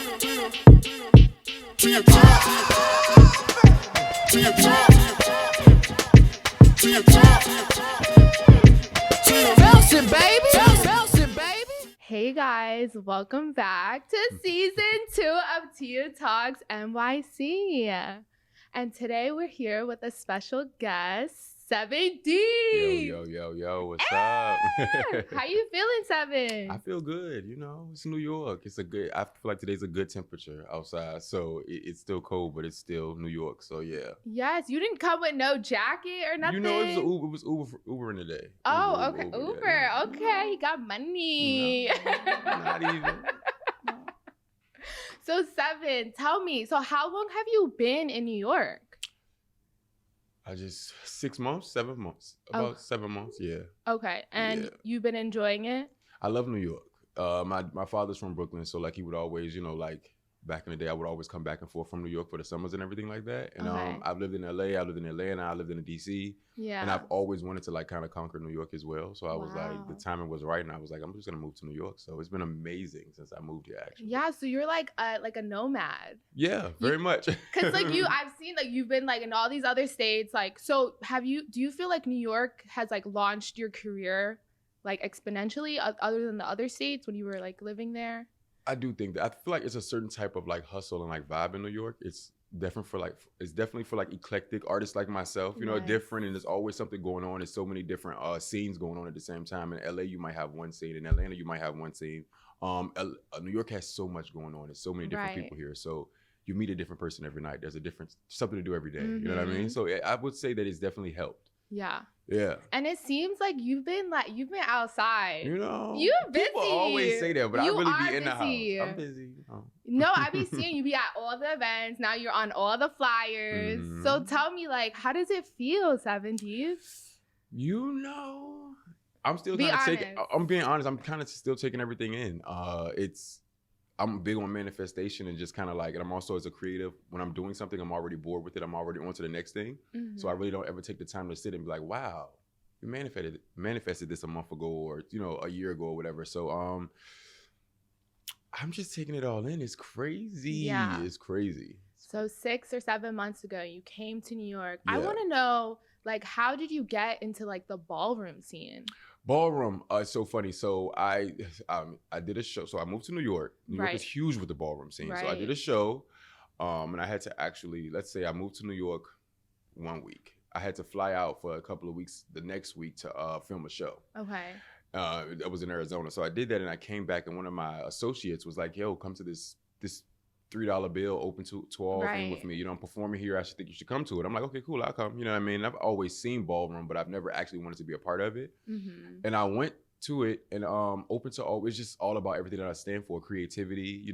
Hey guys, welcome back to season 2 of Tia Talks NYC. And today we're here with a special guest, Sevndeep. Yo, what's up? How you feeling, Seven? I feel good, it's New York. I feel like today's a good temperature outside. So it's still cold, but it's still New York. So yeah. Yes, you didn't come with no jacket or nothing? It was Uber in the day. Oh, okay. Uber. Okay, he got money. No, not even. So Seven, tell me, so how long have you been in New York? 7 months. About 7 months, yeah. Okay, and you've been enjoying it? I love New York. My father's from Brooklyn, so like he would always, back in the day, I would always come back and forth from New York for the summers and everything like that. And I've lived in LA, I lived in Atlanta, I lived in DC. Yeah. And I've always wanted to kind of conquer New York as well. So I was like, the timing was right, and I was like, I'm just gonna move to New York. So it's been amazing since I moved here, actually. Yeah, so you're like a nomad. Yeah, very much. Cause like I've seen like you've been like in all these other states. Like, so do you feel like New York has like launched your career like exponentially other than the other states when you were like living there? I do think that. I feel like it's a certain type of like hustle and like vibe in New York. It's definitely for like eclectic artists like myself, different, and there's always something going on. There's so many different scenes going on at the same time. In LA, you might have one scene. In Atlanta, you might have one scene. New York has so much going on. There's so many different people here. So you meet a different person every night. There's something to do every day. You know what I mean? So I would say that it's definitely helped. Yeah. Yeah. And it seems like you've been outside. You're busy. People always say that, but I really be in the house. I'm busy. No, I be seeing you be at all the events. Now you're on all the flyers. Mm-hmm. So tell me, like, how does it feel, Sevndeep? I'm still I'm being honest. I'm kind of still taking everything in. I'm big on manifestation and just kind of like, and I'm also as a creative, when I'm doing something, I'm already bored with it. I'm already on to the next thing. Mm-hmm. So I really don't ever take the time to sit and be like, wow, you manifested this a month ago or, a year ago or whatever. So I'm just taking it all in. It's crazy. Yeah. It's crazy. So 6 or 7 months ago, you came to New York. Yeah. I want to know, like, how did you get into like the ballroom scene? Ballroom, it's so funny. So I did a show. So I moved to New York. New York is huge with the ballroom scene. Right. So I did a show, and I had to actually, let's say I moved to New York 1 week. I had to fly out for a couple of weeks the next week to film a show. Okay. That was in Arizona. So I did that, and I came back, and one of my associates was like, yo, come to this $3 bill open to all thing with me. I'm performing here. I think you should come to it. I'm like, okay, cool, I'll come. You know what I mean? I've always seen ballroom, but I've never actually wanted to be a part of it. Mm-hmm. And I went to it and open to all. It's just all about everything that I stand for: creativity,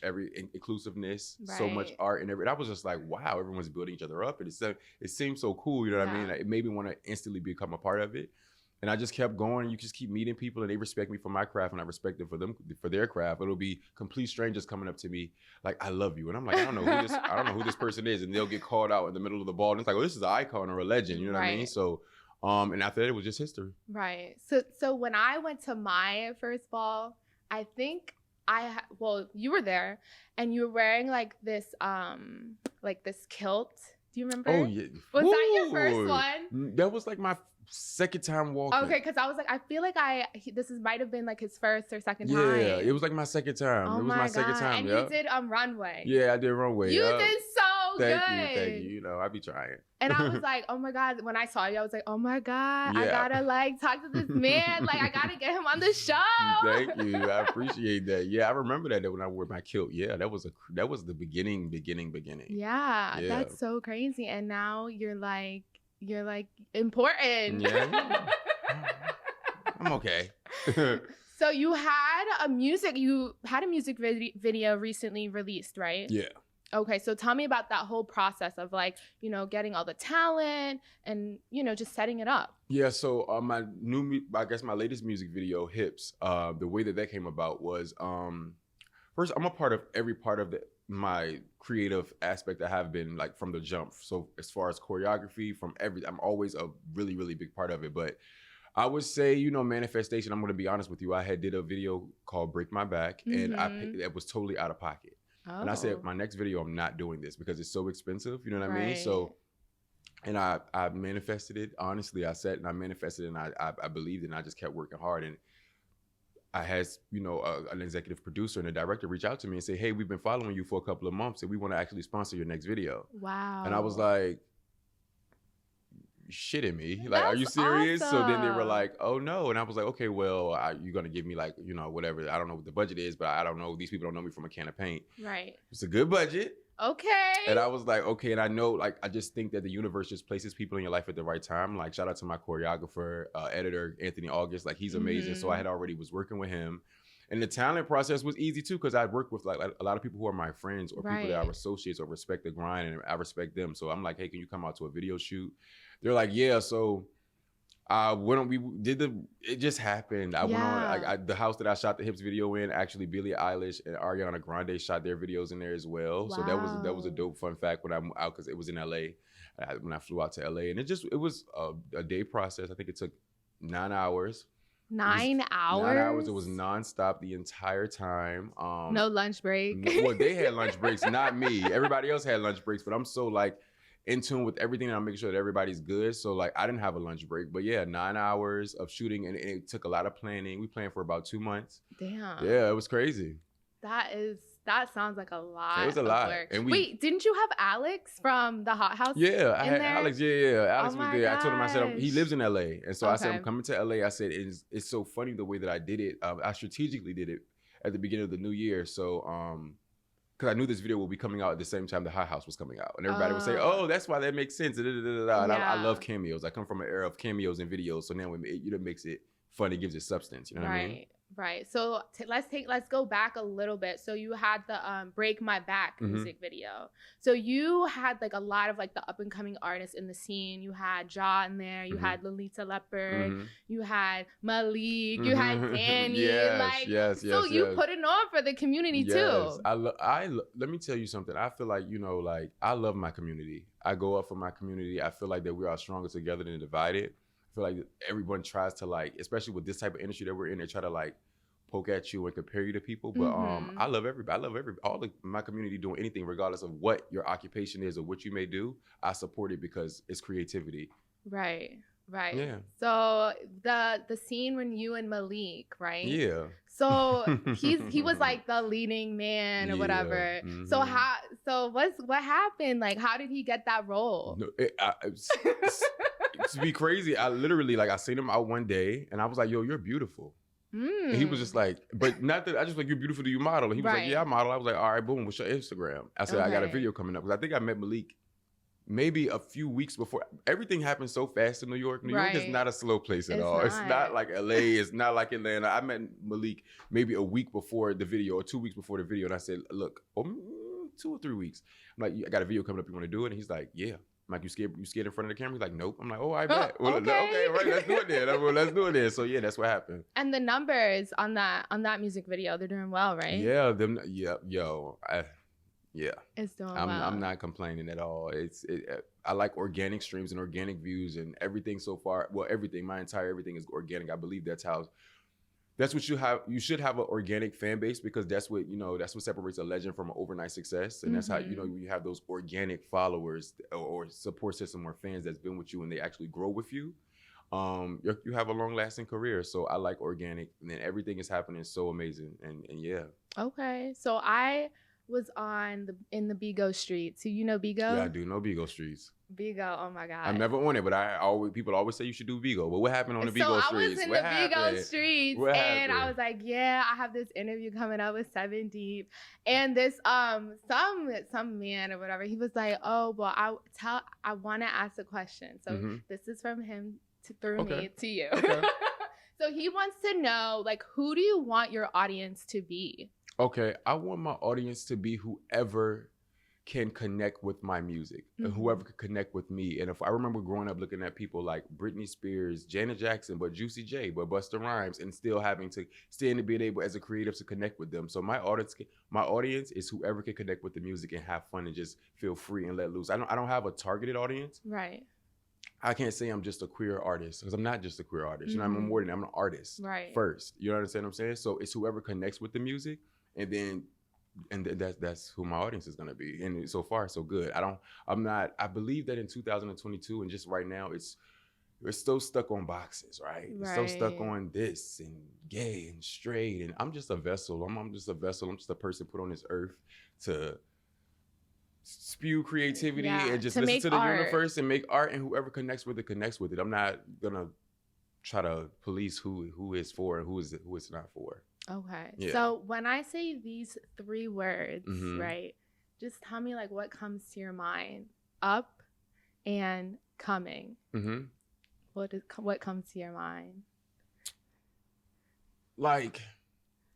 every inclusiveness, so much art and everything. I was just like, wow, everyone's building each other up, and it seemed so cool. You know what I mean? Like, it made me want to instantly become a part of it. And I just kept going. You just keep meeting people, and they respect me for my craft, and I respect them for their craft. It'll be complete strangers coming up to me like, "I love you," and I'm like, I don't know who this person is, and they'll get called out in the middle of the ball, and it's like, oh, this is an icon or a legend. You know what I mean? So, and after that, it was just history. Right. So when I went to my first ball, I think you were there, and you were wearing like this kilt. Do you remember? Oh yeah. Was that your first one? That was like my second time walking. Okay, because I was like, I feel like this might have been like his first or second time. Yeah, it was like my second time. Oh, it was my second time. And you did runway. Yeah, I did runway. You did so good. Thank you. I be trying. And I was like, oh my God. When I saw you, I was like, oh my God, I gotta like talk to this man. Like, I gotta get him on the show. Thank you. I appreciate that. Yeah, I remember that when I wore my kilt. Yeah, that was the beginning. Yeah, that's so crazy. And now you're like important. Yeah. I'm okay. So you had a music video recently released, right? Yeah. Okay, so tell me about that whole process of like, getting all the talent and, just setting it up. Yeah, so my latest music video, Hips, the way that came about was, first, I'm a part of every part of my creative aspect I have been like from the jump. So as far as choreography, I'm always a really, really big part of it. But I would say, you know, manifestation. I'm going to be honest with you. I did a video called "Break My Back," and it was totally out of pocket. And I said, my next video, I'm not doing this because it's so expensive. You know what I mean? So, and I manifested it. Honestly, I sat and I manifested it, and I believed it, and I just kept working hard. And I had, you know, an executive producer and a director reach out to me and say, hey, we've been following you for a couple of months, and we want to actually sponsor your next video. Wow. And I was like, shitting me, like, are you serious? Awesome. So then they were like, oh no. And I was like, okay, well, you're gonna give me, like, you know, whatever, I don't know what the budget is, but I don't know, these people don't know me from a can of paint. Right. It's a good budget. Okay. And I was like, okay. And I know, like, I just think that the universe just places people in your life at the right time. Like, shout out to my choreographer, editor, Anthony August. Like, he's amazing. So I had already was working with him. And the talent process was easy too, because I worked with like a lot of people who are my friends or people that are associates or respect the grind, and I respect them. So I'm like, hey, can you come out to a video shoot? They're like, yeah. So it just happened. I went on the house that I shot the Hips video in. Actually, Billie Eilish and Ariana Grande shot their videos in there as well. Wow. So that was a dope fun fact when I'm out, because it was in LA. When I flew out to LA, and it was a day process. I think it took 9 hours. 9 hours? 9 hours. It was nonstop the entire time. No lunch break. Well, they had lunch breaks, not me. Everybody else had lunch breaks, but I'm so like in tune with everything, and I'm making sure that everybody's good. So like I didn't have a lunch break, but yeah, 9 hours of shooting, and it took a lot of planning. We planned for about 2 months. Damn. Yeah, it was crazy. That sounds like a lot. It was a lot. Work. And wait, didn't you have Alex from the Hot Haus? Yeah, I had there? Alex. Yeah. Alex was there. Gosh. I told him, I said, he lives in LA. And so I said, I'm coming to LA. I said, it's so funny the way that I did it. I strategically did it at the beginning of the new year. So, because I knew this video would be coming out at the same time the Hot Haus was coming out. And everybody would say, oh, that's why that makes sense. And I love cameos. I come from an era of cameos and videos. So now it makes it fun. It gives it substance. You know what I mean? Right. So let's go back a little bit. So you had the Break My Back music video. So you had like a lot of like the up and coming artists in the scene. You had Ja in there. You had Lolita Leopard. You had Malik. You had Danny. Yes. So you put it on for the community too. Let me tell you something. I feel like, you know, like I love my community. I go up for my community. I feel like that we are stronger together than divided. I feel like everyone tries to, like, especially with this type of industry that we're in, they try to like poke at you and compare you to people. But I love everybody. I love all of my community doing anything, regardless of what your occupation is or what you may do. I support it because it's creativity. Right. Yeah. So the scene when you and Malik, right? Yeah. So he was like the leading man or whatever. So what happened? Like, how did he get that role? No, to be crazy, I literally, like, I seen him out one day and I was like, yo, you're beautiful. And he was just like, but not that, I just like, you're beautiful, do you model? And he was like, yeah, I model. I was like, all right, boom, what's your Instagram? I said, I got a video coming up. Because I think I met Malik maybe a few weeks before. Everything happened so fast in New York. New York is not a slow place at all. It's not like LA. It's not like Atlanta. I met Malik maybe a week before the video or 2 weeks before the video. And I said, look, 2 or 3 weeks. I'm like, I got a video coming up. You want to do it? And he's like, yeah. I'm like, you scared in front of the camera? He's like, nope. I'm like, oh, I bet. Well, okay, right, let's do it then. Let's do it then. So yeah, that's what happened. And the numbers on that music video, they're doing well, right? Yeah, It's doing well. I'm not complaining at all. I like organic streams and organic views and everything so far. Well, everything, my entire everything is organic. I believe that's what you have. You should have an organic fan base, because that's what separates a legend from an overnight success. And that's how, you have those organic followers or support system or fans that's been with you and they actually grow with you. You have a long lasting career. So I like organic, and then everything is happening so amazing. And yeah. Okay. So I was in the Bigo streets. So you know Bigo? Yeah, I do know Bigo streets. Bigo, oh my God. I'm never on it, but people always say you should do Bigo. But what happened on the Bigo streets? So I was in the Bigo streets, and I was like, yeah, I have this interview coming up with Sevndeep, and this some man or whatever, he was like, oh, well, I want to ask a question. So this is from him through me to you. Okay. So he wants to know, like, who do you want your audience to be? Okay, I want my audience to be whoever can connect with my music, and whoever can connect with me. And if I remember growing up looking at people like Britney Spears, Janet Jackson, but Juicy J, but Busta Rhymes, and still having to being able as a creative to connect with them. So my audience is whoever can connect with the music and have fun and just feel free and let loose. I don't have a targeted audience. Right. I can't say I'm just a queer artist because I'm not just a queer artist. You know, I'm more than I'm an artist first. You understand what I'm saying? So it's whoever connects with the music, and that's who my audience is gonna be. And so far, so good. I believe that in 2022 and just right now, we're still stuck on boxes, right? It's so stuck on this and gay and straight, and I'm just a vessel. I'm just a vessel. I'm just a person put on this earth to spew creativity and just listen to the universe and make art, and whoever connects with it. I'm not gonna try to police who is for and who is not for. Okay. Yeah. So when I say these 3 words, right, just tell me like what comes to your mind. Up and coming. What comes to your mind? Like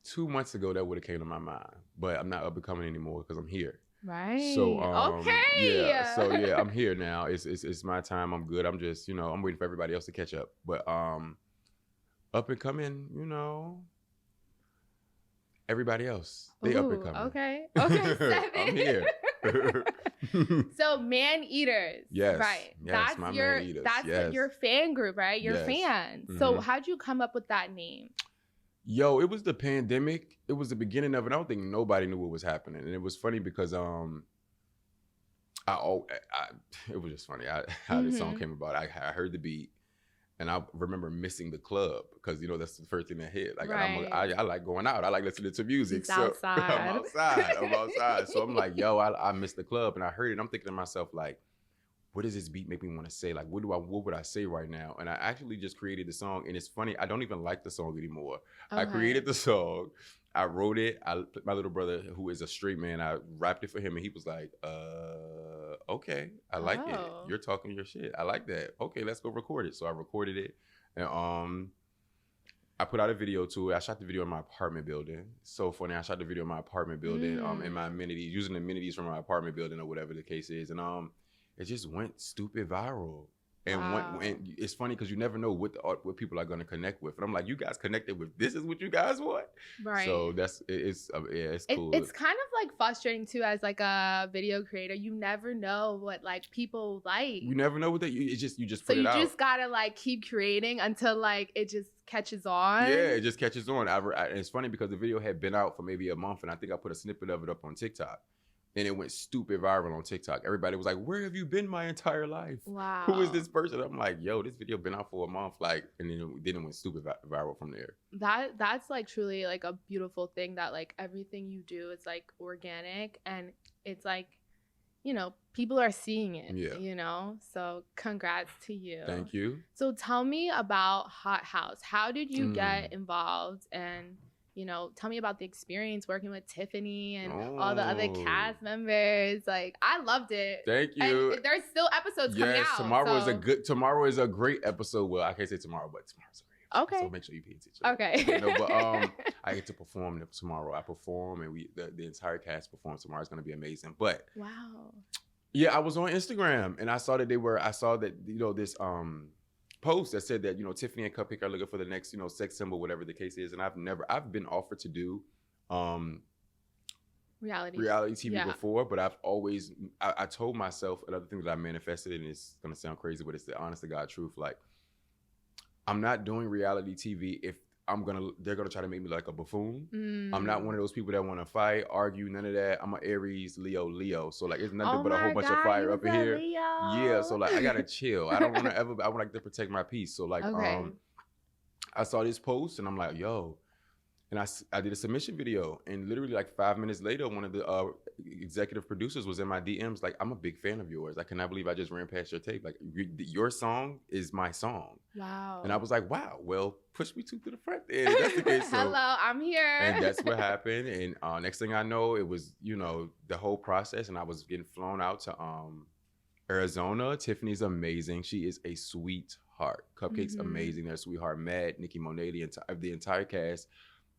2 months ago, that would have came to my mind, but I'm not up and coming anymore because I'm here. Right. So I'm here now. It's my time. I'm good. I'm just, I'm waiting for everybody else to catch up. But up and coming, everybody else. They up and coming. Okay. Seven. I'm here. So man eaters. Yes. Right. Yes, that's man eaters. That's your fan group, right? Your fans. So how'd you come up with that name? Yo, it was the pandemic. It was the beginning of it. I don't think nobody knew what was happening. And it was funny because it was just funny how this song came about. I heard the beat and I remember missing the club because, that's the first thing that hit. Like, I like going out. I like listening to music. I'm outside. So I'm like, yo, I missed the club. And I heard it. And I'm thinking to myself, like, what does this beat make me want to say? Like, what would I say right now? And I actually just created the song. And it's funny, I don't even like the song anymore. Okay. I created the song. I wrote it. My little brother, who is a straight man, I rapped it for him. And he was like, okay, I like it. You're talking your shit. I like that. Okay, let's go record it. So I recorded it. And I put out a video to it. I shot the video in my apartment building. So funny. I shot the video in my apartment building in my amenities, using the amenities from my apartment building or whatever the case is. And it just went stupid viral. And and it's funny because you never know what people are going to connect with. And I'm like, you guys connected with this is what you guys want, right? So it's cool. It's kind of like frustrating too as like a video creator. You never know what like people like. You never know what you just put it out. So you just gotta like keep creating until like it just catches on. Yeah, it just catches on. And it's funny because the video had been out for maybe a month, and I think I put a snippet of it up on TikTok. And it went stupid viral on TikTok. Everybody was like, where have you been my entire life? Wow. Who is this person? I'm like, yo, this video been out for a month. Like, and then it went stupid viral from there. That's like truly like a beautiful thing that like everything you do is like organic and it's like, people are seeing it, So congrats to you. Thank you. So tell me about Hot Haus. How did you get involved and tell me about the experience working with Tiffany and all the other cast members. Like, I loved it. Thank you. And there's still episodes coming out. Tomorrow is a great episode. Well, I can't say tomorrow, but tomorrow's a great episode. Okay. So make sure you pay attention. Okay. But I get to perform tomorrow. I perform, and the entire cast performs tomorrow. It's gonna be amazing. But wow. Yeah, I was on Instagram and I saw that this post that said that Tiffany and Cupcake are looking for the next sex symbol, whatever the case is, and I've been offered to do reality TV before, but I've always I told myself another thing that I manifested, and it's gonna sound crazy, but it's the honest to God truth. Like, I'm not doing reality TV if they're gonna try to make me like a buffoon. I'm not one of those people that want to fight, argue, none of that. I'm an Aries, Leo. So like, it's nothing but a whole bunch of fire up in here. Leo. Yeah. So like, I gotta chill. I don't want to ever. I would like to protect my peace. So like, I saw this post and I'm like, yo. And I did a submission video, and literally like 5 minutes later, one of the executive producers was in my DMs like, I'm a big fan of yours. I cannot believe I just ran past your tape. Like, your song is my song. Wow. And I was like, wow, well, push me to the front then. If that's the case. So, hello, I'm here. And that's what happened. And next thing I know, it was, the whole process, and I was getting flown out to Arizona. Tiffany's amazing. She is a sweetheart. Cupcake's amazing. They're a sweetheart. Matt, Nikki Monet, the entire cast.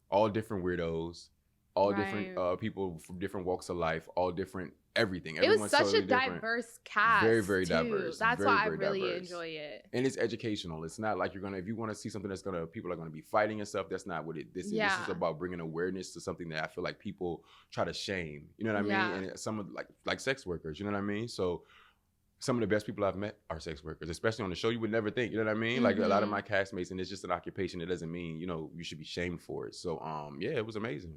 All different weirdos, all different people from different walks of life, all different everything. It was such a diverse cast. Very, very too. diverse. That's very, why I really enjoy it. And it's educational. It's not like if you want to see something people are gonna be fighting and stuff, that's not what this is. This is about bringing awareness to something that I feel like people try to shame. You know what I mean? And some of like sex workers, you know what I mean? So some of the best people I've met are sex workers, especially on the show. You would never think, you know what I mean? Like a lot of my castmates, and it's just an occupation. It doesn't mean, you know, you should be shamed for it. So, yeah, it was amazing.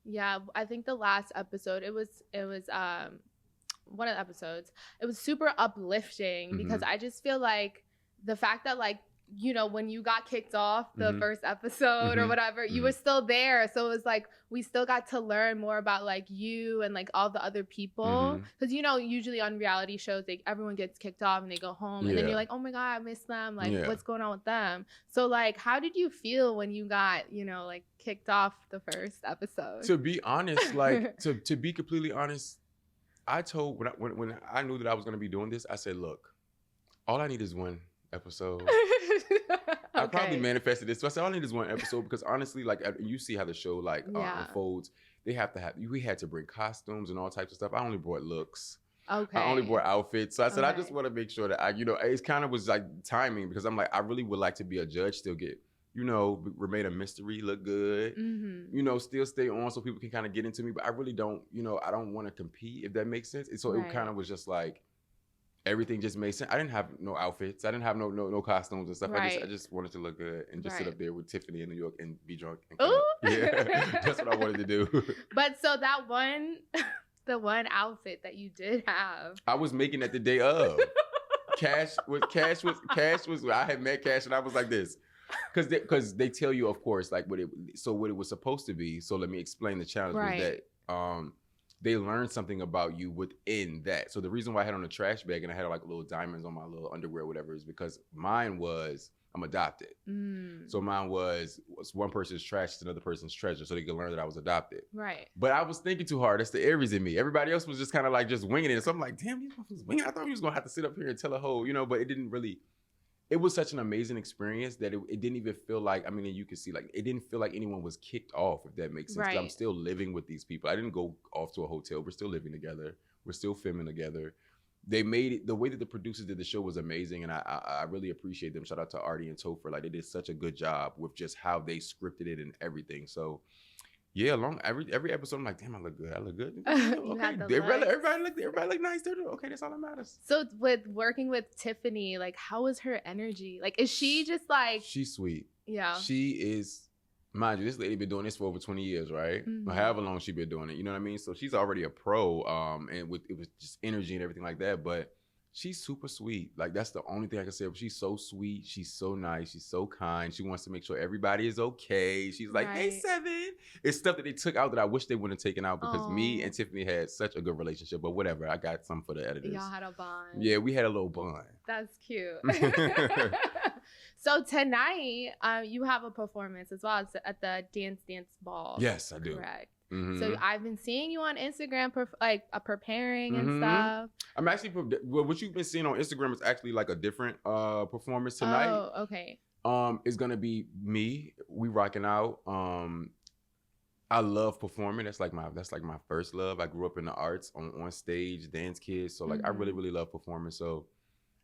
Yeah, I think the last episode, it was one of the episodes, it was super uplifting because I just feel like the fact that, like, you know, when you got kicked off the first episode or whatever, you were still there. So it was like, we still got to learn more about like you and like all the other people. Because, you know, usually on reality shows, everyone gets kicked off and they go home. And then you're like, oh my God, I miss them. Like, what's going on with them? So like, how did you feel when you got, you know, like kicked off the first episode? To be honest, like, to be completely honest, I told, when I knew that I was going to be doing this, I said, look, all I need is one episode. I probably manifested this. So I said, all I need is one episode because honestly, like, you see how the show like unfolds. We had to bring costumes and all types of stuff. I only brought looks. Okay. I only brought outfits. So I said, I just want to make sure that it kind of was like timing because I'm like, I really would like to be a judge, still get, you know, remain a mystery, look good, you know, still stay on so people can kind of get into me. But I really don't, you know, I don't want to compete, if that makes sense. And so it kind of was just like, everything just made sense. I didn't have no outfits. I didn't have no costumes and stuff. I just wanted to look good and just sit up there with Tiffany in New York and be drunk. And yeah, that's what I wanted to do. But so that the one outfit that you did have, I was making that the day of. Cash was. I had met Cash and I was like this, because they tell you, of course, like what it was supposed to be. So let me explain the challenge was that they learned something about you within that. So the reason why I had on a trash bag and I had like little diamonds on my little underwear or whatever is because mine was, I'm adopted. So mine was one person's trash is another person's treasure. So they could learn that I was adopted. Right. But I was thinking too hard. That's the Aries in me. Everybody else was just kind of like just winging it. So I'm like, damn, these motherfuckers winging. I thought we was going to have to sit up here and tell a whole, you know, but it didn't really. It was such an amazing experience that it didn't even feel like, I mean, you could see, like, it didn't feel like anyone was kicked off, if that makes sense. Right. I'm still living with these people. I didn't go off to a hotel. We're still living together. We're still filming together. They made it, the way that the producers did the show was amazing, and I really appreciate them. Shout out to Artie and Topher. Like, they did such a good job with just how they scripted it and everything. So, yeah, every episode, I'm like, damn, I look good. I look good. Okay. Everybody look nice. Okay, that's all that matters. So with working with Tiffany, like, how was her energy? Like, is she just like... She's sweet. Yeah. She is, mind you, this lady been doing this for over 20 years, right? Or however long she been doing it, you know what I mean? So she's already a pro, and it was just energy and everything like that, but she's super sweet. Like, that's the only thing I can say. She's so sweet. She's so nice. She's so kind. She wants to make sure everybody is okay. She's like, hey, Seven. It's stuff that they took out that I wish they wouldn't have taken out because me and Tiffany had such a good relationship. But whatever. I got some for the editors. Y'all had a bond. Yeah, we had a little bond. That's cute. So tonight, you have a performance as well at the Dance Ball. Yes, I do. Correct. So I've been seeing you on Instagram, preparing and stuff. I'm actually, what you've been seeing on Instagram is actually like a different performance tonight. Oh, okay. It's gonna be me. We rocking out. I love performing. That's like my first love. I grew up in the arts, on stage, dance kids. So like I really love performing. So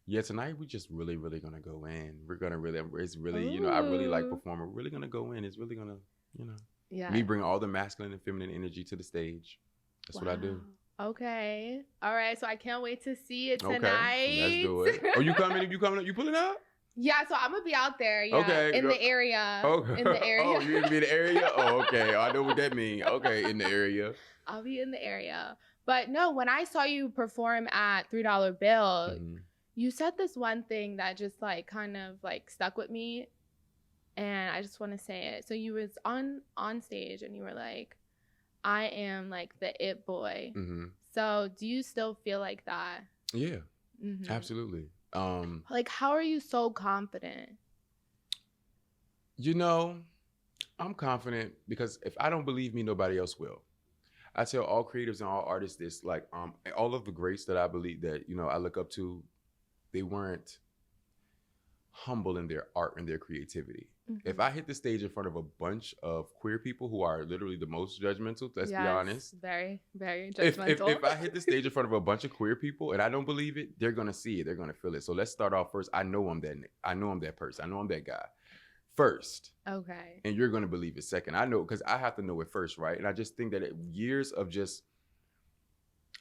yeah, tonight we just really gonna go in. We're gonna really, it's really, you know, I really like performing. We're really gonna go in. It's really gonna, you know. Yeah. Me bring all the masculine and feminine energy to the stage. That's what I do. Okay. All right. So I can't wait to see it tonight. Okay. Let's do it. Oh, you coming? You pulling up? Yeah. So I'm gonna be out there. Yeah. Okay. In the area. Okay. In the area. Oh, you're gonna be in the area? Oh, okay. I know what that means. Okay, in the area. I'll be in the area. But no, when I saw you perform at $3 Bill, you said this one thing that just like kind of like stuck with me. And I just want to say it. So you was on stage and you were like, I am like the it boy. So do you still feel like that? Yeah, absolutely. Like, how are you so confident? You know, I'm confident because if I don't believe me, nobody else will. I tell all creatives and all artists this, like, all of the greats that I believe that, you know, I look up to, they weren't humble in their art and their creativity. If I hit the stage in front of a bunch of queer people who are literally the most judgmental, let's be honest. Very, very judgmental. If I hit the stage in front of a bunch of queer people and I don't believe it, they're gonna see it, they're gonna feel it. So let's start off first. I know I'm that person. I know I'm that guy first. Okay. And you're gonna believe it second. I know, because I have to know it first, right? And I just think that years of just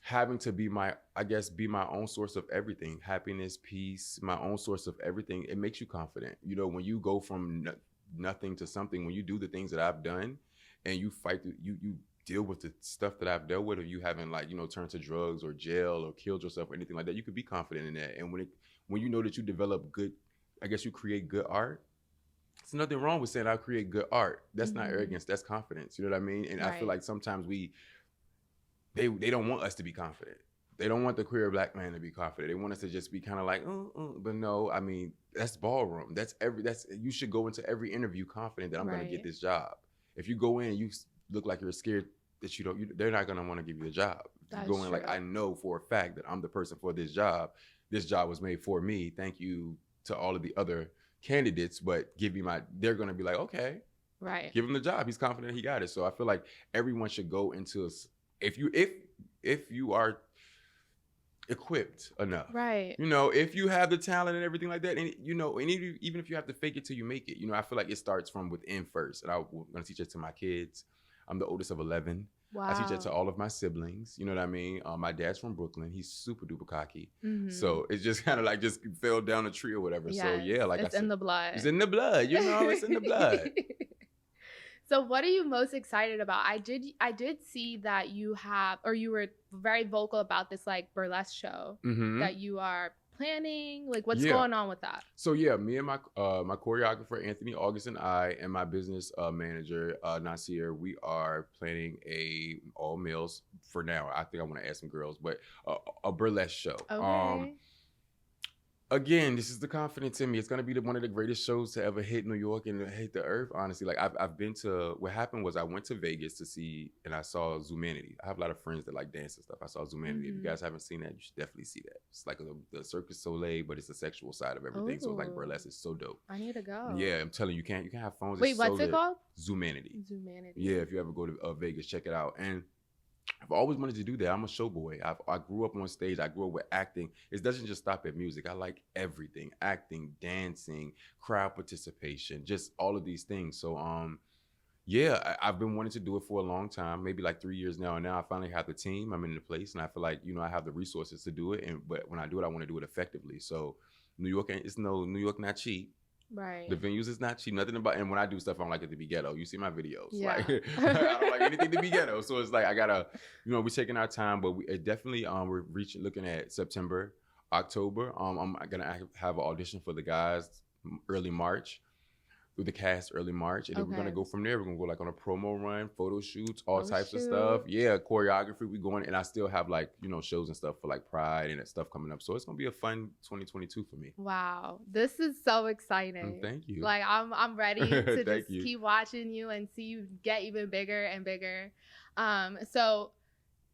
having to be my own source of everything, happiness, peace, my own source of everything. It makes you confident. You know, when you go from nothing to something, when you do the things that I've done and you fight, you deal with the stuff that I've dealt with, or you haven't like, you know, turned to drugs or jail or killed yourself or anything like that, you could be confident in that. And when you know that you develop good, I guess you create good art, there's nothing wrong with saying I create good art. That's not arrogance, that's confidence. You know what I mean? And I feel like sometimes they don't want us to be confident. They don't want the queer Black man to be confident. They want us to just be kind of like, but no, I mean, that's ballroom. You should go into every interview confident that I'm going to get this job. If you go in and you look like you're scared that they're not going to want to give you the job. If you go in like, I know for a fact that I'm the person for this job. This job was made for me. Thank you to all of the other candidates, but they're going to be like, okay, give him the job. He's confident he got it. So I feel like everyone should go into if you are equipped enough, you know, if you have the talent and everything like that, and you know, and even if you have to fake it till you make it, you know, I feel like it starts from within first. And I'm going to teach it to my kids. I'm the oldest of 11. Wow. I teach it to all of my siblings. You know what I mean? My dad's from Brooklyn. He's super duper cocky. So it's just kind of like just fell down a tree or whatever. Yes, so yeah, like it's in the blood. It's in the blood. You know, it's in the blood. So what are you most excited about? I did see that you were very vocal about this like burlesque show that you are planning. Like what's going on with that? So yeah, me and my choreographer Anthony August and I and my business manager Nasir, we are planning a all males for now. I think I want to add some girls, but a burlesque show. Okay. Again, this is the confidence in me. It's going to be one of the greatest shows to ever hit New York and hit the earth, honestly. Like, I've been to, what happened was I went to Vegas to see, and I saw Zoomanity. I have a lot of friends that like dance and stuff. I saw Zoomanity. If you guys haven't seen that, you should definitely see that. It's like the Circus Soleil, but it's the sexual side of everything. Ooh. So it's like burlesque. It's so dope. I need to go. Yeah, I'm telling you, you can't have phones. Wait, what's it called? Zoomanity. Yeah, if you ever go to Vegas, check it out. And I've always wanted to do that. I'm a show boy. I grew up on stage. I grew up with acting. It doesn't just stop at music. I like everything. Acting, dancing, crowd participation, just all of these things. So, yeah, I've been wanting to do it for a long time, maybe like 3 years now. And now I finally have the team. I'm in the place, and I feel like, you know, I have the resources to do it. But when I do it, I want to do it effectively. So New York not cheap. Right. The venues is not cheap. Nothing about, and when I do stuff, I don't like it to be ghetto. You see my videos. Yeah. Like, I don't like anything to be ghetto. So it's like, I gotta, you know, we're taking our time, but we definitely, we're looking at September, October. I'm gonna have an audition for the guys early March. With the cast early March, and then we're gonna go from there. We're gonna go like on a promo run, photo shoots, all types of stuff. Yeah, choreography. We going, and I still have like, you know, shows and stuff for like Pride and that stuff coming up. So it's gonna be a fun 2022 for me. Wow, this is so exciting. Thank you. Like I'm ready to just keep watching you and see you get even bigger and bigger. So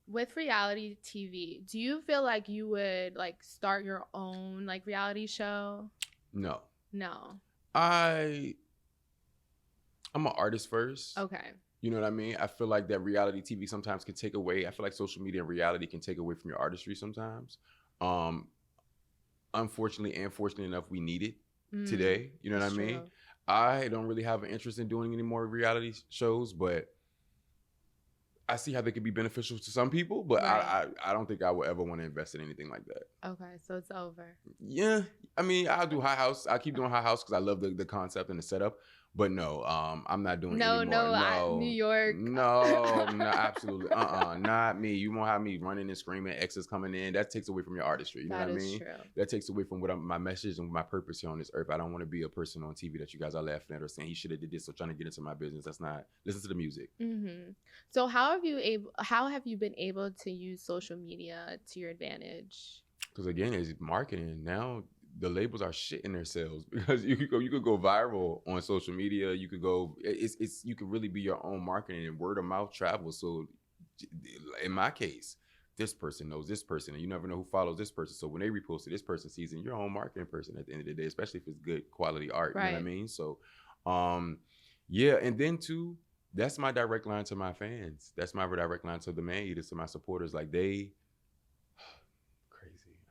with reality TV, do you feel like you would like start your own like reality show? No. I'm an artist first. Okay. You know what I mean? I feel like that reality TV sometimes can take away. I feel like social media and reality can take away from your artistry sometimes. Unfortunately and fortunately enough, we need it today. You know what I mean? True. I don't really have an interest in doing any more reality shows, but I see how they could be beneficial to some people, but I don't think I would ever want to invest in anything like that. Okay, so it's over. Yeah. I mean, I'll do Hot Haus. I'll keep doing Hot Haus because I love the concept and the setup. But no, I'm not doing it anymore. No, New York. No, absolutely. Not me. You won't have me running and screaming, exes coming in. That takes away from your artistry. You know what I mean? True. That takes away from my message and my purpose here on this earth. I don't want to be a person on TV that you guys are laughing at or saying he should have did this or trying to get into my business. That's not. Listen to the music. Mm-hmm. So how have you been able to use social media to your advantage? Because again, it's marketing now. The labels are shitting themselves because you could go viral on social media. You could go, you could really be your own marketing, and word of mouth travels. So in my case, this person knows this person, and you never know who follows this person. So when they repost it, this person sees it. You're your own marketing person at the end of the day, especially if it's good quality art. Right. You know what I mean? So, yeah. And then too, that's my direct line to my fans. That's my direct line to the man eaters, to my supporters. Like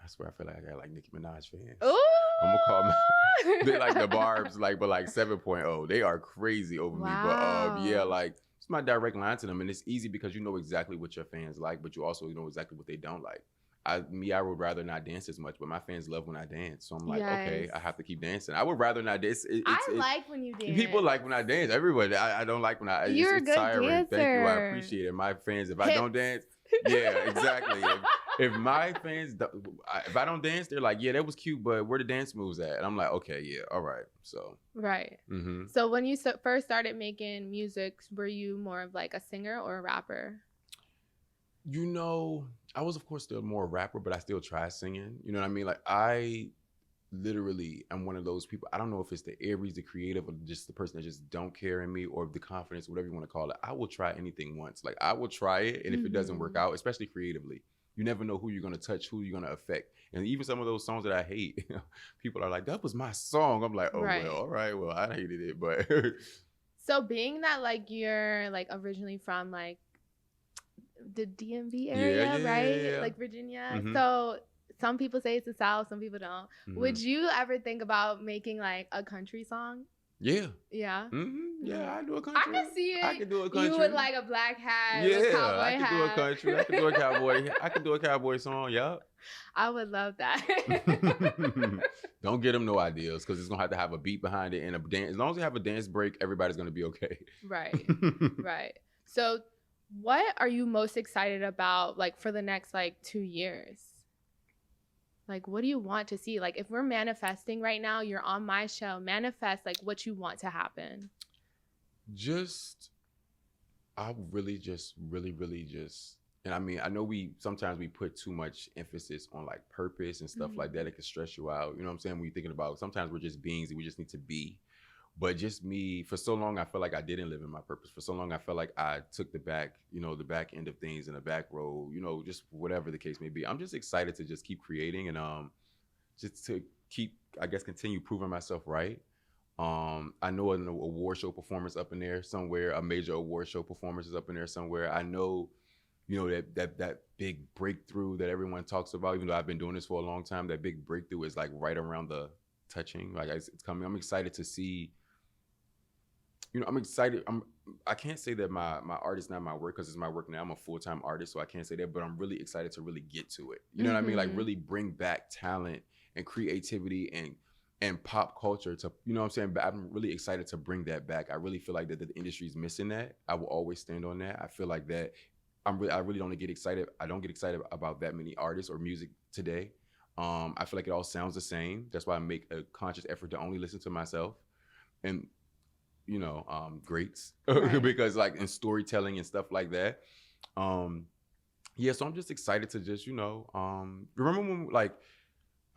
I swear I feel like I got like Nicki Minaj fans. Ooh! I'm gonna call them, they're like the Barbs, like, but like 7.0. They are crazy over me. But yeah, like it's my direct line to them, and it's easy because you know exactly what your fans like, but you also know exactly what they don't like. I would rather not dance as much, but my fans love when I dance. So I'm like, okay, I have to keep dancing. I would rather not dance. I like when you dance. People like when I dance. Everybody. I don't like when I. You're a good tiring. dancer. Thank you. I appreciate it. My fans, if I don't dance, yeah, exactly. If my fans, if I don't dance, they're like, yeah, that was cute, but where the dance moves at? And I'm like, okay, yeah, all right. So. Right. Mm-hmm. So when you first started making music, were you more of like a singer or a rapper? You know, I was, of course, still more a rapper, but I still try singing. You know what I mean? Like, I literally am one of those people. I don't know if it's the Aries, the creative, or just the person that just don't care in me, or the confidence, whatever you want to call it. I will try anything once. Like, I will try it, and if it doesn't work out, especially creatively, you never know who you're going to touch, who you're going to affect. And even some of those songs that I hate, people are like, that was my song. I'm like, oh, well, all right, well, I hated it, but. So being that, like, you're, like, originally from, like, the DMV area, right? Yeah. Like Virginia. Mm-hmm. So some people say it's the South, some people don't. Mm-hmm. Would you ever think about making like a country song? Yeah. Yeah. Mm-hmm. Yeah, I do a country. I can see it. I can do a country. You with like a black hat, yeah, with cowboy I can do a country. I can do a cowboy. I can do a cowboy song. Yup. I would love that. Don't get them no ideas, because it's gonna have to have a beat behind it and a dance. As long as you have a dance break, everybody's gonna be okay. Right. Right. So. What are you most excited about, like, for the next, like, 2 years? Like, what do you want to see? Like, if we're manifesting right now, you're on my show, manifest, like, what you want to happen. I really just, and I mean, I know sometimes we put too much emphasis on, like, purpose and stuff like that. It can stress you out. You know what I'm saying? When you're thinking about, sometimes we're just beings and we just need to be. But just me, for so long, I felt like I didn't live in my purpose. For so long, I felt like I took the back end of things in the back row, just whatever the case may be. I'm just excited to just keep creating and just to keep, I guess, continue proving myself right. I know an award show performance up in there somewhere, a major award show performance is up in there somewhere. I know, that big breakthrough that everyone talks about, even though I've been doing this for a long time, that big breakthrough is like right around the touching. Like, it's coming. I'm excited to see. I'm excited. I can't say that my art is not my work, because it's my work now. I'm a full-time artist, so I can't say that, but I'm really excited to really get to it. You know what I mean? Like, really bring back talent and creativity and pop culture to, you know what I'm saying? But I'm really excited to bring that back. I really feel like that the industry is missing that. I will always stand on that. I feel like that I really don't get excited. I don't get excited about that many artists or music today. I feel like it all sounds the same. That's why I make a conscious effort to only listen to myself and, greats, right. Because like in storytelling and stuff like that. Yeah, so I'm just excited to just, remember when, like,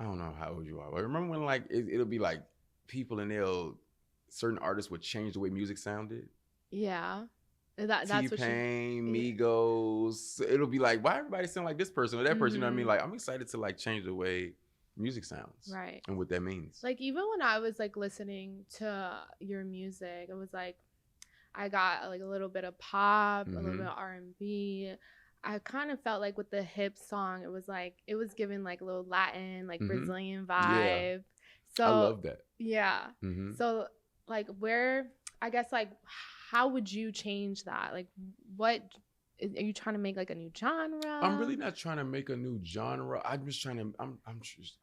I don't know how old you are, but remember when, like, it'll be like people and certain artists would change the way music sounded? Yeah. That's T-Pain, Migos. It'll be like, why everybody sound like this person or that person? You know what I mean? Like, I'm excited to like change the way music sounds, right? And what that means. Like, even when I was like listening to your music, it was like I got like a little bit of pop, a little bit of R&B. I kind of felt like with the hip song, it was giving like a little Latin, like Brazilian vibe. Yeah. So I love that. Yeah. So like, how would you change that? Like, what are you trying to make, like a new genre? I'm really not trying to make a new genre. I'm just trying to.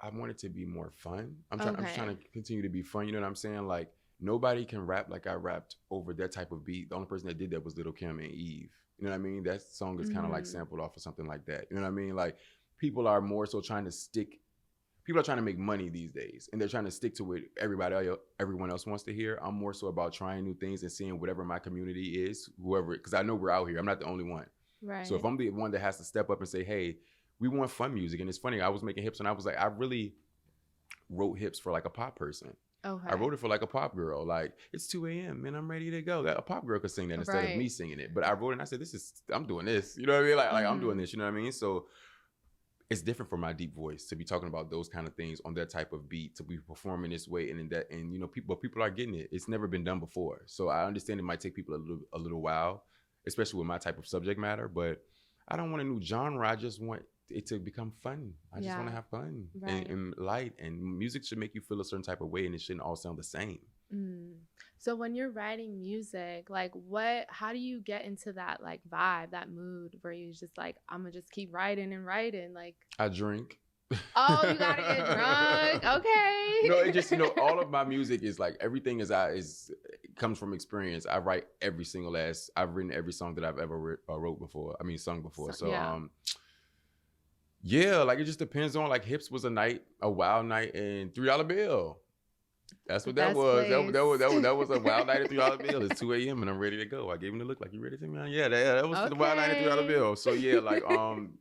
I want it to be more fun. I'm trying to continue to be fun. You know what I'm saying? Like, nobody can rap like I rapped over that type of beat. The only person that did that was Lil' Kim and Eve. You know what I mean? That song is kind of like sampled off of something like that. You know what I mean? Like, people are more so trying to stick. People are trying to make money these days, and they're trying to stick to what everyone else wants to hear. I'm more so about trying new things and seeing whatever my community is, whoever, because I know we're out here. I'm not the only one. Right. So if I'm the one that has to step up and say, hey, we want fun music. And it's funny, I was making hips and I was like, I really wrote hips for like a pop person. Okay. I wrote it for like a pop girl. Like, it's 2 a.m. and I'm ready to go. A pop girl could sing that instead of me singing it. But I wrote it and I said, I'm doing this. You know what I mean? Like I'm doing this. You know what I mean? So it's different for my deep voice to be talking about those kind of things on that type of beat, to be performing this way people are getting it. It's never been done before. So I understand it might take people a little while, especially with my type of subject matter, but I don't want a new genre. I just want it to become fun. I just want to have fun and light, and music should make you feel a certain type of way, and it shouldn't all sound the same. So when you're writing music, like how do you get into that like vibe, that mood where you just like, I'm gonna just keep writing and writing? Like, I drink. Oh, you gotta get drunk. Okay. No, it just, all of my music is like, everything comes from experience. I write I've written every song that I've ever sung before. So, yeah, like it just depends on, like, Hips was a wild night, and $3 bill. That's what that was. That was a wild night at $3 bill. It's 2 a.m. and I'm ready to go. I gave him the look like, you ready to, man? Yeah, that was the wild night at $3 bill. So yeah, like, and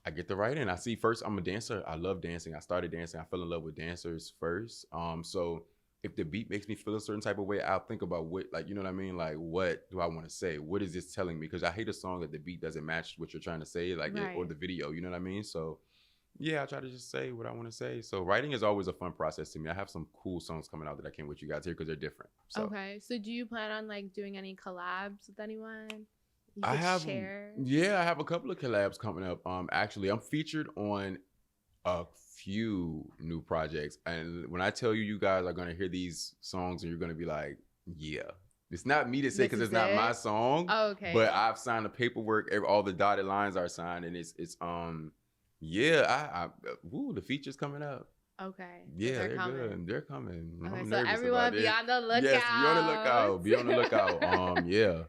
I get to writing. I see, first, I'm a dancer. I love dancing. I started dancing. I fell in love with dancers first. So if the beat makes me feel a certain type of way, I'll think about what, like, you know what I mean? Like, what do I want to say? What is this telling me? Because I hate a song that the beat doesn't match what you're trying to say, like, right. Or the video, you know what I mean? So yeah, I try to just say what I want to say. So writing is always a fun process to me. I have some cool songs coming out that I can't wait you guys to hear because they're different. So. Okay. So do you plan on like doing any collabs with anyone? I have a couple of collabs coming up. Actually, I'm featured on a few new projects, and when I tell you guys are gonna hear these songs, and you're gonna be like, "Yeah, it's not me to say because it's not my song." Oh, okay. But I've signed the paperwork. All the dotted lines are signed, and it's the features coming up. Okay. Yeah, they're good. They're coming. Okay, I'm so nervous everyone about be on the lookout. Yes, be on the lookout. Be on the lookout. Yeah.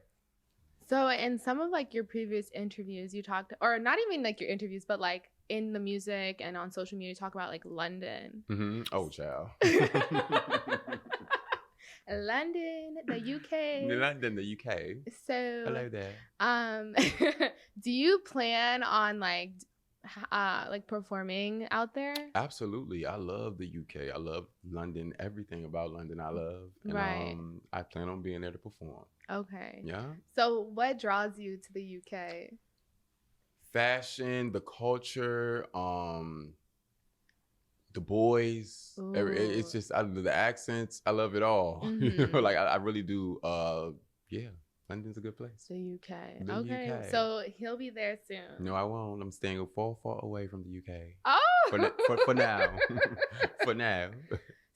So in some of like your previous interviews, you talked, or not even like your interviews, but like in the music and on social media, you talk about like London. Mm-hmm. Oh, child. London, the UK. London, the UK. So hello there. Do you plan on like performing out there? Absolutely. I love the UK. I love London. Everything about London I love. And right. I plan on being there to perform. Okay. Yeah. So what draws you to the UK? Fashion, the culture, the boys. Ooh. It's just the accents. I love it all. Mm-hmm. Like I really do. Yeah. London's a good place. The UK. The UK. So he'll be there soon. No, I won't. I'm staying far, far away from the UK. Oh! For now. For now.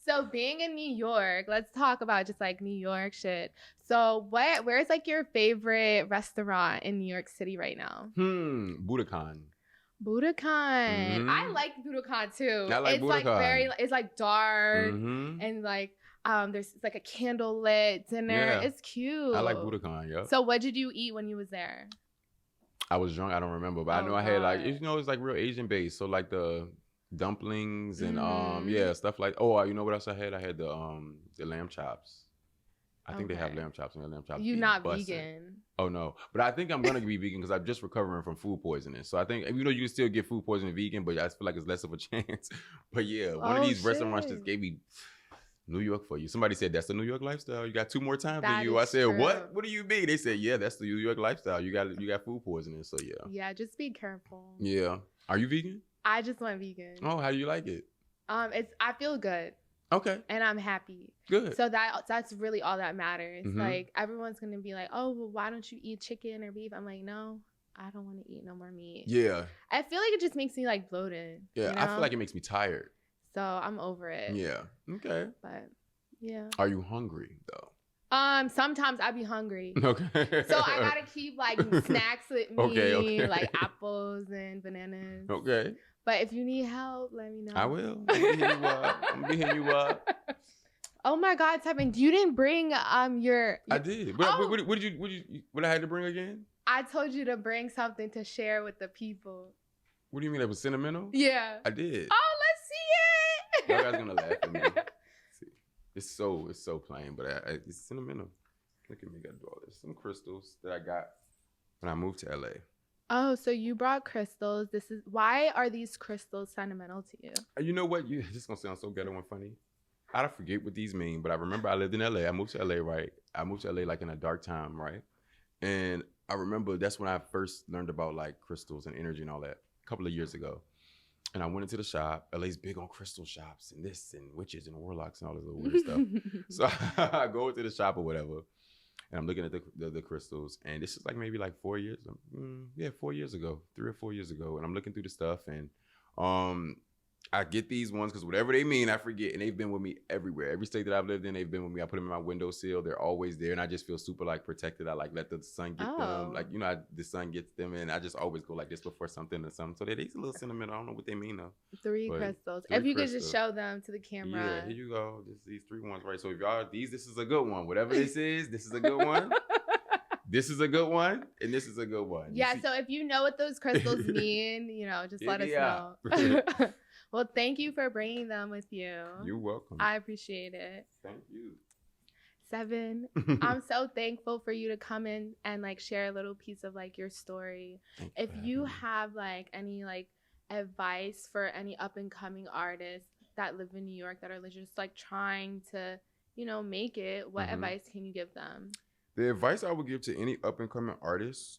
So being in New York, let's talk about just like New York shit. So where's like your favorite restaurant in New York City right now? Budokan. Budokan. Mm-hmm. I like Budokan too. I like it's Budokan. Like it's like dark and like there's like a candlelit dinner. Yeah. It's cute. I like Budokan, yeah. So what did you eat when you was there? I was drunk. I don't remember, but I know I had like, it's like real Asian based. So like the dumplings and stuff like. Oh, you know what else I had? I had the lamb chops. I think they have lamb chops, and the lamb chops. You're not vegan. Oh no, but I think I'm gonna be vegan because I'm just recovering from food poisoning. So I think you can still get food poisoning vegan, but I feel like it's less of a chance. But yeah, one of these restaurants just gave me New York for you. Somebody said that's the New York lifestyle. You got 2 more times for you. I said, true. What? What do you mean? They said, yeah, that's the New York lifestyle. You got food poisoning. So yeah. Yeah, just be careful. Yeah. Are you vegan? I just went vegan. Oh, how do you like it? I feel good. Okay. And I'm happy. Good. So that's really all that matters. Mm-hmm. Like everyone's gonna be like, oh, well, why don't you eat chicken or beef? I'm like, no, I don't want to eat no more meat. Yeah. I feel like it just makes me like bloated. Yeah, I feel like it makes me tired. So I'm over it. Yeah. Okay. But yeah. Are you hungry though? Sometimes I be hungry. Okay. So I gotta keep like snacks with me, okay. Like apples and bananas. Okay. But if you need help, let me know. I will. I'm gonna hit you up. Oh my God, Tevin, you didn't bring your. I did. What I had to bring again? I told you to bring something to share with the people. What do you mean? That was sentimental? Yeah. I did. Oh, let's see it. You guys gonna laugh at me. It's so plain, but it's sentimental. Look at me, gotta do all this. Some crystals that I got when I moved to LA. Oh, so you brought crystals. Why are these crystals sentimental to you? You know what? This is gonna sound so ghetto and funny. I don't forget what these mean, but I remember I lived in LA. I moved to LA, right? I moved to LA like in a dark time, right? And I remember that's when I first learned about like crystals and energy and all that a couple of years ago. And I went into the shop. LA's big on crystal shops and this and witches and warlocks and all this little weird stuff. So I go into the shop or whatever. And I'm looking at the crystals, and this is like maybe like 4 years. 4 years ago, 3 or 4 years ago. And I'm looking through the stuff, and I get these ones because whatever they mean, I forget. And they've been with me everywhere. Every state that I've lived in, they've been with me. I put them in my windowsill. They're always there. And I just feel super like protected. I like let the sun get them. Like, you know, the sun gets them. And I just always go like this before something or something. So they're a little sentimental. I don't know what they mean though. 3 crystals. If you could just show them to the camera. Yeah, here you go. These 3 ones, right? So if y'all, this is a good one. Whatever this is a good one. This is a good one, and this is a good one. Yeah, so if you know what those crystals mean, you know, just let us know. Well, thank you for bringing them with you. You're welcome. I appreciate it. Thank you. Seven, I'm so thankful for you to come in and like share a little piece of like your story. If you have like any like advice for any up and coming artists that live in New York that are just like trying to, you know, make it, what advice can you give them? The advice I would give to any up and coming artists,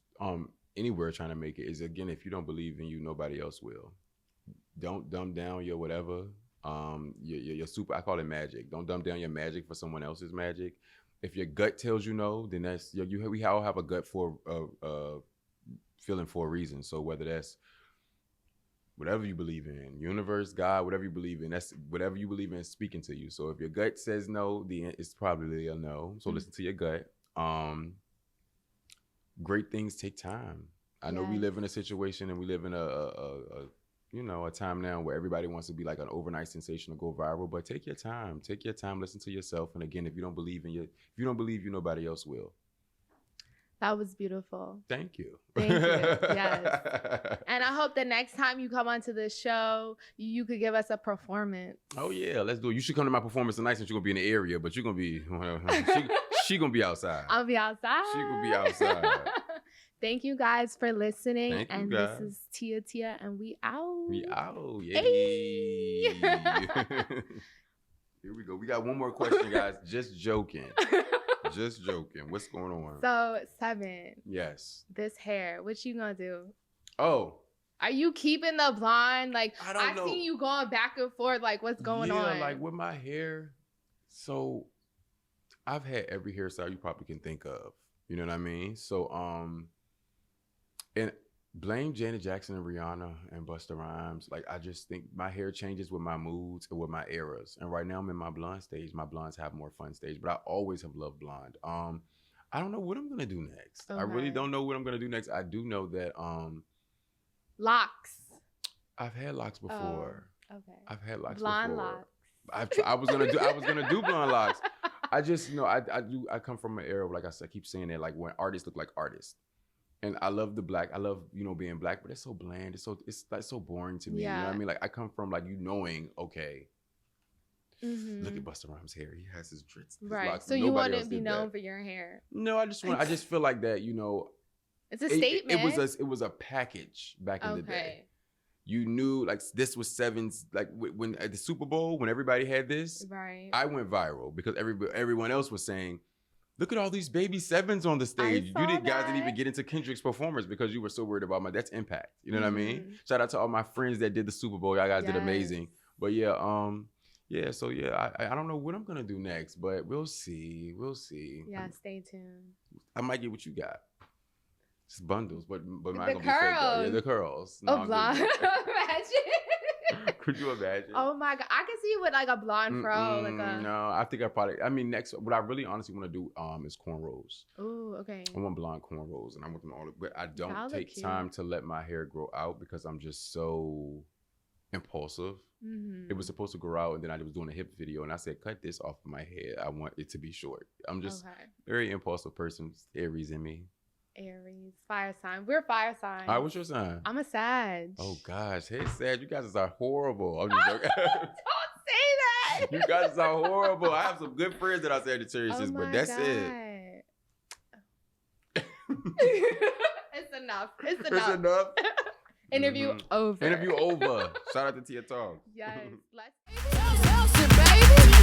anywhere trying to make it is, again, if you don't believe in you, nobody else will. Don't dumb down your whatever. Your super, I call it magic. Don't dumb down your magic for someone else's magic. If your gut tells you no, then that's we all have a gut for feeling for a reason. So whether that's whatever you believe in, universe, God, whatever you believe in, that's whatever you believe in is speaking to you. So if your gut says no, then it's probably a no. So listen to your gut. Great things take time. I know we live in a situation and we live in a time now where everybody wants to be like an overnight sensation or go viral, but take your time, listen to yourself. And again, if you don't believe you, nobody else will. That was beautiful. Thank you. Thank you. Yes. And I hope the next time you come onto the show, you could give us a performance. Oh yeah, let's do it. You should come to my performance tonight since you're gonna be in the area, but you're gonna be she gonna be outside. I'll be outside. She gonna be outside. Thank you guys for listening. Thank you and guys. This is Tia, and we out. We out. Yay. Hey. Here we go. We got one more question, guys. Just joking. Just joking. What's going on? So, Seven. Yes. This hair, what you gonna do? Oh. Are you keeping the blonde? Like, I know. Seen you going back and forth. Like, what's going on? Yeah, like with my hair. So, I've had every hairstyle you probably can think of. You know what I mean? So, and blame Janet Jackson and Rihanna and Busta Rhymes. Like, I just think my hair changes with my moods and with my eras. And right now I'm in my blonde stage. My blondes have more fun stage, but I always have loved blonde. I don't know what I'm gonna do next. Okay. I really don't know what I'm gonna do next. I do know that locks. I've had locks before. Oh, okay. I've had locks blonde before. Locks. I was gonna do blonde locks. I just, I come from an era of, like I keep saying that, like when artists look like artists. And I love the black. I love, being black, but it's so bland. It's like so boring to me. Yeah. You know what I mean? Like I come from like knowing, okay, look at Busta Rhymes' hair. He has his dreads. Right. Locks. So you want to be known for your hair? No, I just feel like that, It's a statement. It was a package back in the day. You knew, like, this was Seven's, like, when at the Super Bowl, when everybody had this, right? I went viral because everyone else was saying, look at all these baby Sevens on the stage. Guys didn't even get into Kendrick's performance because you were so worried about that's impact. You know what I mean? Shout out to all my friends that did the Super Bowl. Y'all guys did amazing. But yeah, I don't know what I'm going to do next, but we'll see. Yeah, stay tuned. I might get what you got. Just bundles, but mine the gonna be fake. Yeah, the curls. No, blonde. Imagine. Could you imagine? Oh my God, I can see you with like a blonde fro, No, I think next. What I really honestly want to do is cornrows. Ooh, okay. I want blonde cornrows, and I want them all. But I don't take time to let my hair grow out because I'm just so impulsive. It was supposed to grow out, and then I was doing a hip video, and I said, cut this off of my head. I want it to be short. I'm just very impulsive person. Aries in me. Aries, fire sign. We're fire signs. All right, what's your sign? I'm a Sag. Oh gosh, hey Sag, you guys are horrible. I'm just joking. Don't say that. You guys are horrible. I have some good friends that are Sagittarius, but that's it. It's enough. It's enough. Interview over. Interview over. Shout out to Tia Talks. Yes. Let's baby.